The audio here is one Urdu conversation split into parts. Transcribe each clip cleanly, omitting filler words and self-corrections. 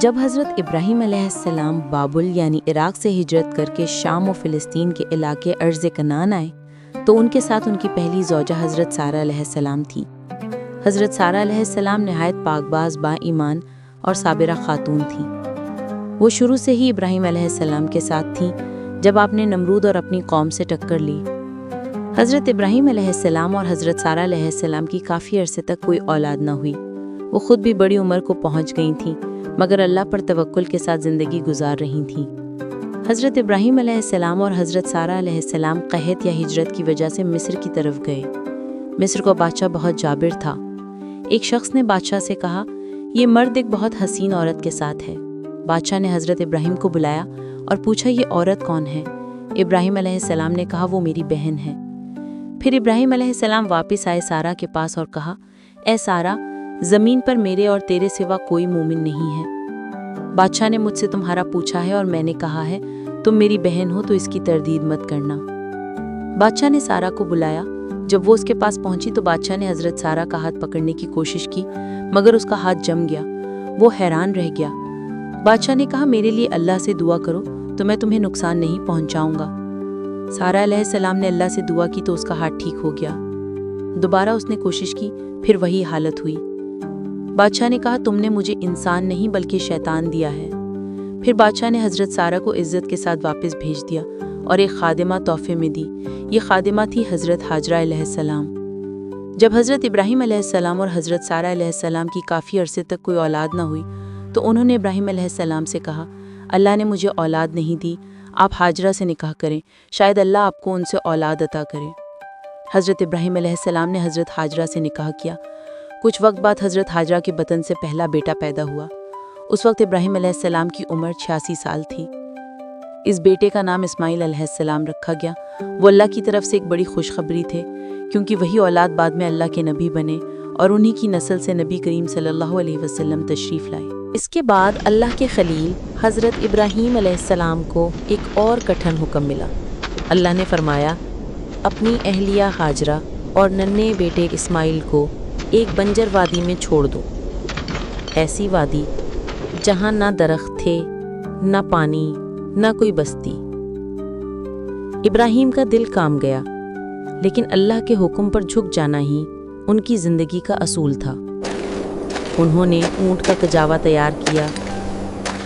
جب حضرت ابراہیم علیہ السلام بابل یعنی عراق سے ہجرت کر کے شام و فلسطین کے علاقے ارض کنعان آئے تو ان کے ساتھ ان کی پہلی زوجہ حضرت سارہ علیہ السلام تھی۔ حضرت سارہ علیہ السلام نہایت پاک باز، با ایمان اور صابرہ خاتون تھیں۔ وہ شروع سے ہی ابراہیم علیہ السلام کے ساتھ تھیں جب آپ نے نمرود اور اپنی قوم سے ٹکر لی۔ حضرت ابراہیم علیہ السلام اور حضرت سارہ علیہ السلام کی کافی عرصے تک کوئی اولاد نہ ہوئی۔ وہ خود بھی بڑی عمر کو پہنچ گئی تھیں، مگر اللہ پر توکل کے ساتھ زندگی گزار رہی تھیں۔ حضرت ابراہیم علیہ السلام اور حضرت سارہ علیہ السلام قحط یا ہجرت کی وجہ سے مصر کی طرف گئے۔ مصر کا بادشاہ بہت جابر تھا۔ ایک شخص نے بادشاہ سے کہا، یہ مرد ایک بہت حسین عورت کے ساتھ ہے۔ بادشاہ نے حضرت ابراہیم کو بلایا اور پوچھا، یہ عورت کون ہے؟ ابراہیم علیہ السلام نے کہا، وہ میری بہن ہے۔ پھر ابراہیم علیہ السلام واپس آئے سارہ کے پاس اور کہا، اے سارہ، زمین پر میرے اور تیرے سوا کوئی مومن نہیں ہے۔ بادشاہ نے مجھ سے تمہارا پوچھا ہے اور میں نے کہا ہے تم میری بہن ہو تو اس کی تردید مت کرنا۔ بادشاہ نے سارہ کو بلایا۔ جب وہ اس کے پاس پہنچی تو بادشاہ نے حضرت سارہ کا ہاتھ پکڑنے کی کوشش کی، مگر اس کا ہاتھ جم گیا۔ وہ حیران رہ گیا۔ بادشاہ نے کہا، میرے لیے اللہ سے دعا کرو تو میں تمہیں نقصان نہیں پہنچاؤں گا۔ سارہ علیہ السلام نے اللہ سے دعا کی تو اس کا ہاتھ ٹھیک ہو گیا۔ دوبارہ اس نے کوشش کی، پھر وہی حالت ہوئی۔ بادشاہ نے کہا، تم نے مجھے انسان نہیں بلکہ شیطان دیا ہے۔ پھر بادشاہ نے حضرت سارہ کو عزت کے ساتھ واپس بھیج دیا اور ایک خادمہ تحفے میں دی۔ یہ خادمہ تھی حضرت ہاجرہ علیہ السلام۔ جب حضرت ابراہیم علیہ السلام اور حضرت سارہ علیہ السلام کی کافی عرصے تک کوئی اولاد نہ ہوئی تو انہوں نے ابراہیم علیہ السلام سے کہا، اللہ نے مجھے اولاد نہیں دی، آپ ہاجرہ سے نکاح کریں، شاید اللہ آپ کو ان سے اولاد عطا کرے۔ حضرت ابراہیم علیہ السلام نے حضرت ہاجرہ سے نکاح کیا۔ کچھ وقت بعد حضرت ہاجرہ کے بطن سے پہلا بیٹا پیدا ہوا۔ اس وقت ابراہیم علیہ السلام کی عمر 86 سال تھی۔ اس بیٹے کا نام اسماعیل علیہ السلام رکھا گیا۔ وہ اللہ کی طرف سے ایک بڑی خوشخبری تھے، کیونکہ وہی اولاد بعد میں اللہ کے نبی بنے اور انہی کی نسل سے نبی کریم صلی اللہ علیہ وسلم تشریف لائے۔ اس کے بعد اللہ کے خلیل حضرت ابراہیم علیہ السلام کو ایک اور کٹھن حکم ملا۔ اللہ نے فرمایا، اپنی اہلیہ ہاجرہ اور ننھے بیٹے اسماعیل کو ایک بنجر وادی میں چھوڑ دو، ایسی وادی جہاں نہ درخت تھے، نہ پانی، نہ کوئی بستی۔ ابراہیم کا دل کام گیا، لیکن اللہ کے حکم پر جھک جانا ہی ان کی زندگی کا اصول تھا۔ انہوں نے اونٹ کا کجاوا تیار کیا،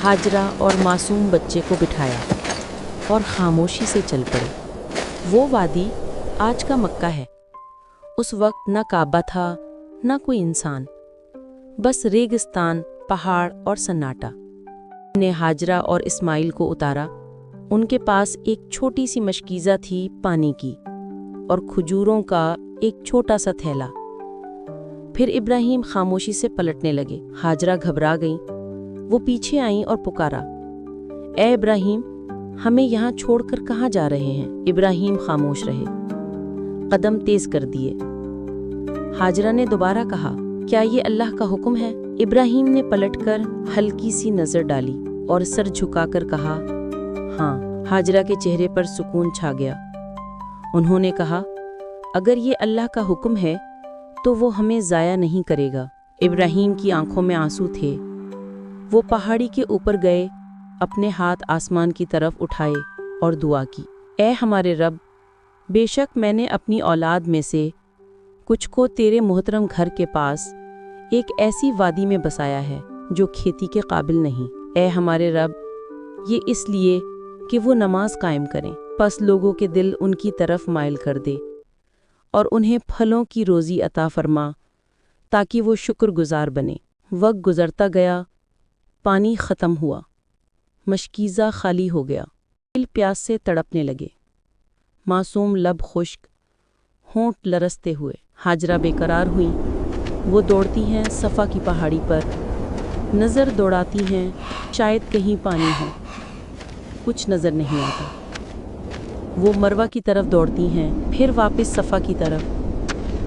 ہاجرہ اور معصوم بچے کو بٹھایا اور خاموشی سے چل پڑے۔ وہ وادی آج کا مکہ ہے۔ اس وقت نہ کعبہ تھا، نہ کوئی انسان، بس ریگستان، پہاڑ اور سناٹا۔ انہوں نے ہاجرہ اور اسماعیل کو اتارا۔ ان کے پاس ایک چھوٹی سی مشکیزہ تھی پانی کی اور کھجوروں کا ایک چھوٹا سا تھیلا۔ پھر ابراہیم خاموشی سے پلٹنے لگے۔ ہاجرہ گھبرا گئیں۔ وہ پیچھے آئیں اور پکارا، اے ابراہیم، ہمیں یہاں چھوڑ کر کہاں جا رہے ہیں؟ ابراہیم خاموش رہے، قدم تیز کر دیے۔ ہاجرہ نے دوبارہ کہا، کیا یہ اللہ کا حکم ہے؟ ابراہیم نے پلٹ کر ہلکی سی نظر ڈالی اور سر جھکا کر کہا، ہاں۔ ہاجرہ کے چہرے پر سکون چھا گیا۔ انہوں نے کہا، اگر یہ اللہ کا حکم ہے تو وہ ہمیں ضائع نہیں کرے گا۔ ابراہیم کی آنکھوں میں آنسو تھے۔ وہ پہاڑی کے اوپر گئے، اپنے ہاتھ آسمان کی طرف اٹھائے اور دعا کی، اے ہمارے رب، بے شک میں نے اپنی اولاد میں سے کچھ کو تیرے محترم گھر کے پاس ایک ایسی وادی میں بسایا ہے جو کھیتی کے قابل نہیں۔ اے ہمارے رب، یہ اس لیے کہ وہ نماز قائم کریں، پس لوگوں کے دل ان کی طرف مائل کر دے اور انہیں پھلوں کی روزی عطا فرما تاکہ وہ شکر گزار بنے۔ وقت گزرتا گیا، پانی ختم ہوا، مشکیزہ خالی ہو گیا۔ دل پیاس سے تڑپنے لگے، معصوم لب خشک، ہونٹ لرزتے ہوئے۔ ہاجرہ بے قرار ہوئیں۔ وہ دوڑتی ہیں صفا کی پہاڑی پر، نظر دوڑاتی ہیں شاید کہیں پانی ہو، کچھ نظر نہیں آتا۔ وہ مروہ کی طرف دوڑتی ہیں، پھر واپس صفا کی طرف،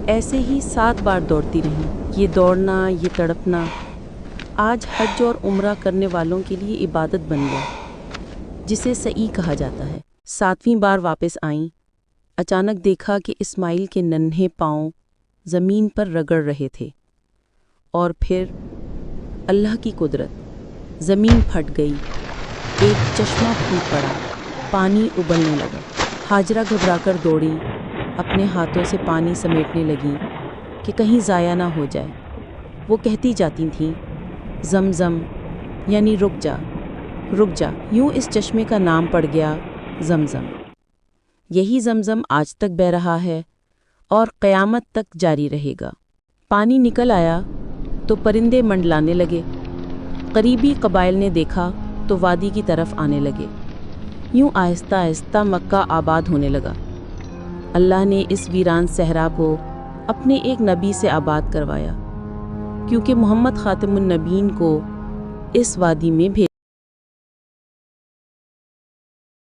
ایسے ہی 7 بار دوڑتی رہیں۔ یہ دوڑنا، یہ تڑپنا آج حج اور عمرہ کرنے والوں کے لیے عبادت بن گیا، جسے سعی کہا جاتا ہے۔ 7ویں بار واپس آئیں، اچانک دیکھا کہ اسماعیل کے ننھے پاؤں زمین پر رگڑ رہے تھے، اور پھر اللہ کی قدرت، زمین پھٹ گئی، ایک چشمہ پھوٹ پڑا، پانی ابلنے لگا۔ ہاجرہ گھبرا کر دوڑی، اپنے ہاتھوں سے پانی سمیٹنے لگیں کہ کہیں ضائع نہ ہو جائے۔ وہ کہتی جاتی تھیں، زمزم یعنی رک جا، رک جا۔ یوں اس چشمے کا نام پڑ گیا زمزم۔ یہی زمزم آج تک بہہ رہا ہے اور قیامت تک جاری رہے گا۔ پانی نکل آیا تو پرندے منڈلانے لگے، قریبی قبائل نے دیکھا تو وادی کی طرف آنے لگے۔ یوں آہستہ آہستہ مکہ آباد ہونے لگا۔ اللہ نے اس ویران صحرا کو اپنے ایک نبی سے آباد کروایا، کیونکہ محمد خاتم النبیین کو اس وادی میں بھیجا۔